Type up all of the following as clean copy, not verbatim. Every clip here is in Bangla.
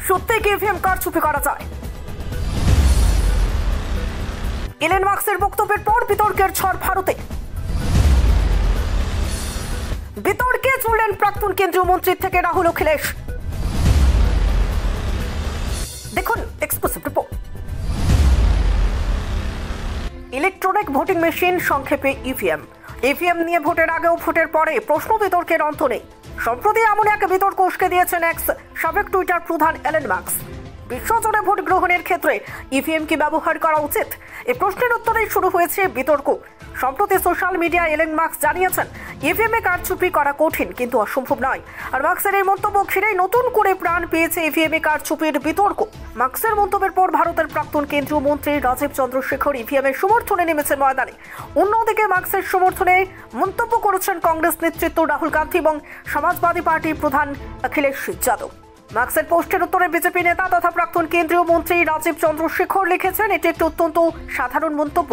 সত্যি কি ইভিএম কারচুপি করা যায়? এলেন মাস্কের বক্তব্যের পর বিতর্কের ঝড় ভারতে। বিতর্কে জুড়লেন প্রাক্তন কেন্দ্রীয় মন্ত্রী থেকে রাহুল অখিলেশ। দেখুন exclusive report. Electronic voting machine, সংক্ষেপে ইভিএম। ইভিএম নিয়ে ভোটের আগে ও ভোটের পরে প্রশ্ন বিতর্কের অন্ত নেই। সম্প্রতি এমন এক বিতর্ক উস্কে দিয়েছেন এক্স সাবেক টুইটার প্রধান এলেন মাস্ক। বিশ্বজুড়ে ভোট গ্রহণের ক্ষেত্রে ইভিএম কি ব্যবহার করা উচিত? এই প্রশ্নের উত্তরেই শুরু হয়েছে বিতর্ক। সম্প্রতি সোশ্যাল মিডিয়ায় এলেন মাস্ক জানিয়েছেন ইভিএম এ কারচুপি করা কঠিন কিন্তু অসম্ভব নয়। আর মাস্কের এই মন্তব্য ঘিরেই নতুন করে প্রাণ পেয়েছে ইভিএম এ কারচুপির বিতর্ক। মাস্কের মন্তব্যের পর ভারতের প্রাক্তন কেন্দ্রীয় মন্ত্রী রাজীব চন্দ্রশেখর ইভিএম এর সমর্থনে নেমেছেন ময়দানে। অন্যদিকে মাস্কের সমর্থনে মন্তব্য করেছেন কংগ্রেস নেতৃত্ব রাহুল গান্ধী এবং সমাজবাদী পার্টির প্রধান অখিলেশ যাদব। মাস্কের পোস্টের উত্তরে বিজেপি নেতা তথা প্রাক্তন কেন্দ্রীয় মন্ত্রী রাজীব চন্দ্রশেখর লিখেছেন, এটি একটি অত্যন্ত সাধারণ মন্তব্য।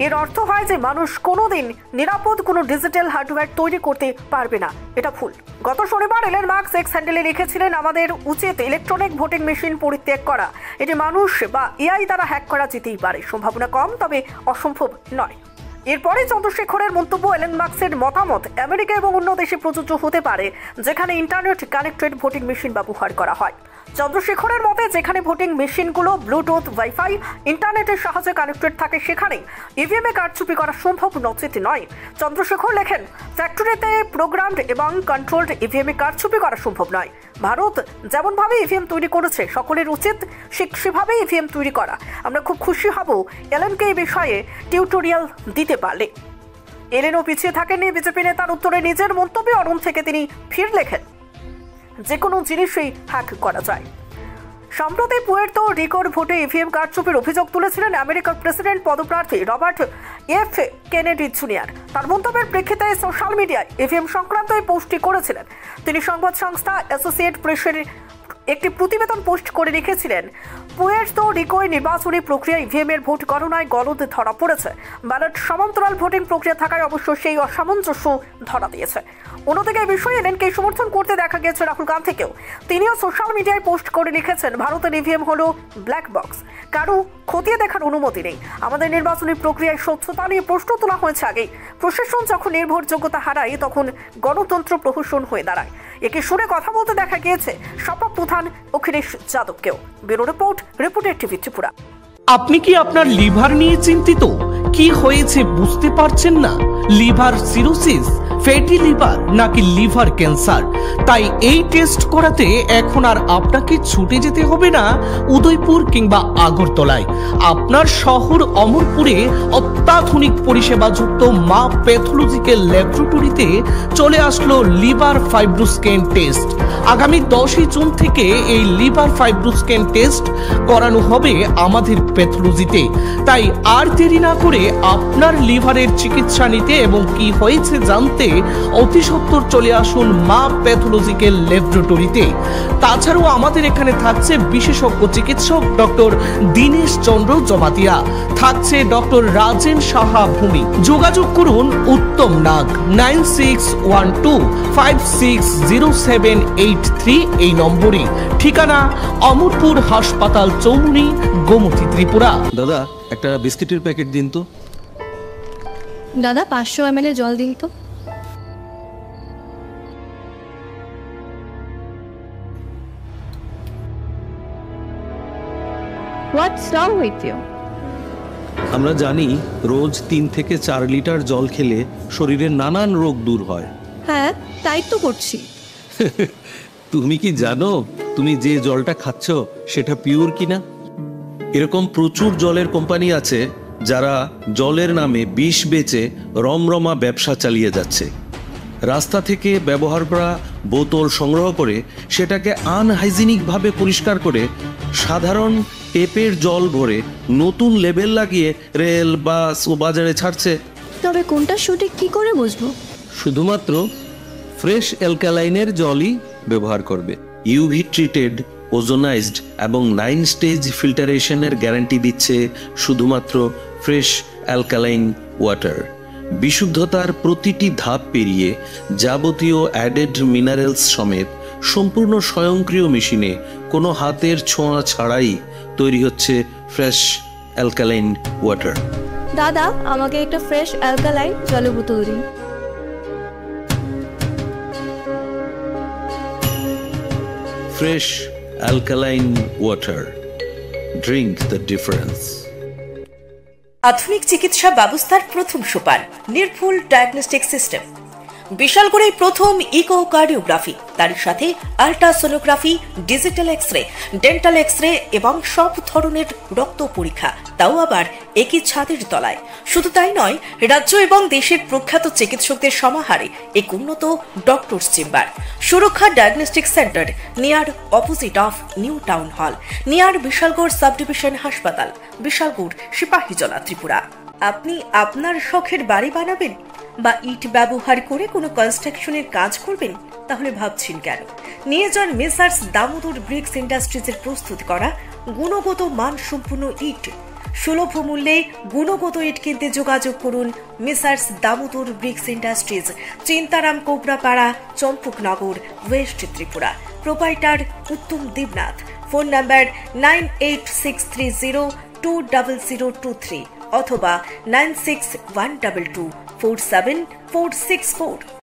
এর অর্থ হয় যে মানুষ কোনোদিন নিরাপদ কোনো ডিজিটাল হার্ডওয়্যার তৈরি করতে পারবে না, এটা ভুল। গত শনিবার এলেন মাস্ক এক্স হ্যান্ডেলে লিখেছিলেন, আমাদের উচিত ইলেকট্রনিক ভোটিং মেশিন পরিত্যাগ করা। এটি মানুষ বা এআই দ্বারা হ্যাক করা যেতেই পারে, সম্ভাবনা কম তবে অসম্ভব নয়। এরপরে চন্দ্রশেখরের মন্তব্য, এলেন মাস্কের মতামত আমেরিকা এবং অন্য দেশে প্রযোজ্য হতে পারে যেখানে ইন্টারনেট কানেক্টেড ভোটিং মেশিন ব্যবহার করা হয়। চন্দ্রশেখরের মতে যেখানে ভোটিং মেশিনগুলো ব্লুটুথ, ওয়াইফাই, ইন্টারনেটের সাহায্যে কানেক্টেড থাকে সেখানে ইভিএম এ কারচুপি করা সম্ভব নচিত নয়। চন্দ্রশেখর লেখেন, ফ্যাক্টরিতে প্রোগ্রামড এবং কন্ট্রোলড ইভিএম এ কারচুপি করা সম্ভব নয়। ভারত যেমনভাবে ইভিএম তৈরি করেছে সকলের উচিত সেভাবে ইভিএম তৈরি করা। আমরা খুব খুশি হব এলেনকে এই বিষয়ে টিউটোরিয়াল দিতে পারলে। এলেনও পিছিয়ে থাকেননি বিজেপি নেতার উত্তরে নিজের মন্তব্যে অরুণ থেকে তিনি ফির লেখেন, যে কোনো জিনিসই হ্যাক করা যায়। সম্প্রতি পুয়ের্তো রিকোর ভোটে ইভিএম কারচুপির অভিযোগ তুলেছিলেন আমেরিকার প্রেসিডেন্ট পদপ্রার্থী রবার্ট এফ কেনেডি জুনিয়র। তার মন্তব্যের প্রেক্ষিতে সোশ্যাল মিডিয়ায় ইভিএম সংক্রান্ত এই পোস্টটি করেছিলেন। তিনি সংবাদ সংস্থা অ্যাসোসিয়েট প্রেসের একটি প্রতিবেদন পোস্ট করে লিখেছিলেন, পুয়ের্তো রিকোয় নির্বাচনী প্রক্রিয়া ইভিএম এর ভোট গণনায় গলদ ধরা পড়েছে। ব্যালট সমান্তরাল ভোটিং প্রক্রিয়া থাকায় অবশ্য সেই অসামঞ্জস্য ধরা দিয়েছে। অন্যদিকে এই বিষয়ে এলেনকে সমর্থন করতে দেখা গেছে রাহুল গান্ধীকেও। তিনিও সোশ্যাল মিডিয়ায় পোস্ট করে লিখেছেন, ভারতের ইভিএম হলো ব্ল্যাক বক্স, কারো খতিয়ে দেখার অনুমতি নেই। আমাদের নির্বাচনী প্রক্রিয়ায় স্বচ্ছতা নিয়ে প্রশ্ন তোলা হয়েছে আগেই। প্রশাসন যখন নির্ভরযোগ্যতা হারায় তখন গণতন্ত্র প্রহসন হয়ে দাঁড়ায়। একে সুরে কথা বলতে দেখা গিয়েছে সপা প্রধান অখিলেশ যাদবকেও। Bureau report, reporter TV Tripura. আপনি কি আপনার লিভার নিয়ে চিন্তিত? কি হয়েছে বুঝতে পারছেন না? লিভার সিরোসিস, ফ্যাটি লিভার নাকি লিভার ক্যান্সার? তাই এই টেস্ট করাতে এখন আর আপনাকে ছুটে যেতে হবে না উদয়পুর কিংবা আগরতলায়। আপনার শহর অমরপুরে অত্যাধুনিক পরিষেবাযুক্ত মা প্যাথোলজিক্যাল ল্যাবরেটরিতে চলে আসলো লিভার ফাইব্রোস্ক্যান টেস্ট। আগামী 10 জুন থেকে এই লিভার ফাইব্রোস্ক্যান টেস্ট করানো হবে আমাদের প্যাথোলজিতে। তাই আর দেরি না করে আপনার লিভারের চিকিৎসা নিতে এবং কি হয়েছে জানতে অতি সত্বর চলে আসুন মা প্যাথোলজিক্যাল ল্যাবরেটরিতে। তাছাড়াও আমাদের এখানে থাকছে বিশেষজ্ঞ চিকিৎসক ডক্টর দীনেশ চন্দ্র জমাতিয়া, থাকছে ডক্টর রাজেন সাহা ভূমি। যোগাযোগ করুন উত্তম নাগ 9612560783 এই নম্বরে। ঠিকানা অমরপুর হাসপাতাল চৌমুনি, গোমতী, ত্রিপুরা। দাদা একটা বিস্কিটের প্যাকেট দিন তো। দাদা 500 ml জল দিন তো। What's wrong with you? আমরা জানি রোজ 3 থেকে 4 লিটার জল খেলে শরীরের নানান রোগ দূর হয়। হ্যাঁ, তাই তো করছি। তুমি কি জানো তুমি যে জলটা খাচ্ছ সেটা পিওর কিনা? এরকম প্রচুর জলের কোম্পানি আছে যারা জলের নামে বিষ বেচে রমরমা ব্যবসা চালিয়ে যাচ্ছে। রাস্তা থেকে ব্যবহার করা বোতল সংগ্রহ করে সেটাকে আনহাইজিনিকভাবে পরিষ্কার করে সাধারণ টেপের জল ভরে নতুন লেবেল লাগিয়ে রেল, বাস ও বাজারে ছাড়ছে। তবে কোনটা সঠিক কি করে বুঝবো? শুধুমাত্র ফ্রেশ অ্যালকালাইনের জলই ব্যবহার করবে। ইউভি ট্রিটেড, ওজোনাইজড এবং 9 স্টেজ ফিল্টারেশনের গ্যারান্টি দিচ্ছে শুধুমাত্র ফ্রেশ অ্যালকালাইন ওয়াটার। বিশুদ্ধতার প্রতিটি ধাপ পেরিয়ে যাবতীয় অ্যাডেড মিনারেলস সমেত সম্পূর্ণ স্বয়ংক্রিয় মেশিনে কোনো হাতের ছোঁয়া ছাড়াই তৈরি হচ্ছে ফ্রেশ অ্যালকালাইন ওয়াটার। দাদা আমাকে একটা ফ্রেশ অ্যালকালাইন জলের বোতল দিন। Fresh alkaline water, drink the difference. আধুনিক চিকিৎসা ব্যবস্থার প্রথম সোপান নির্ভুল ডায়াগনস্টিক সিস্টেম। বিশালগড়ে প্রথম ইকোকার্ডিওগ্রাফি, তার সাথে ultrasonography, digital x-ray, dental x-ray এবং সব ধরনের রক্ত পরীক্ষা, তাও আবার একই ছাদের তলায়। শুধু তাই নয়, রাজ্য এবং দেশের প্রখ্যাত চিকিৎসকদের সমাহারে এক উন্নত ডক্টরস চেম্বার। সুরক্ষা diagnostic centre, near opposite of new town hall, near Bishalgarh sub division হাসপাতাল, বিশালগড়, সিপাহীজলা, ত্রিপুরা। আপনি আপনার শখের বাড়ি বানাবেন বা ইট ব্যবহার করে কোনো কনস্ট্রাকশনের কাজ করবেন? তাহলে ভাবছেন কেন? নিয়ে যান মেসার্স দামোদর ব্রিক্স ইন্ডাস্ট্রিজের প্রস্তুত করা গুণগত মানসম্পন্ন ইট। সুলভ মূল্যে গুণগত ইট কিনতে যোগাযোগ করুন messrs Damodar bricks industries, Chintaram Kobrapara, Champaknagar, west Tripura. Proprietor Uttam Debnath. Phone number 9863020023 অথবা 9612247464।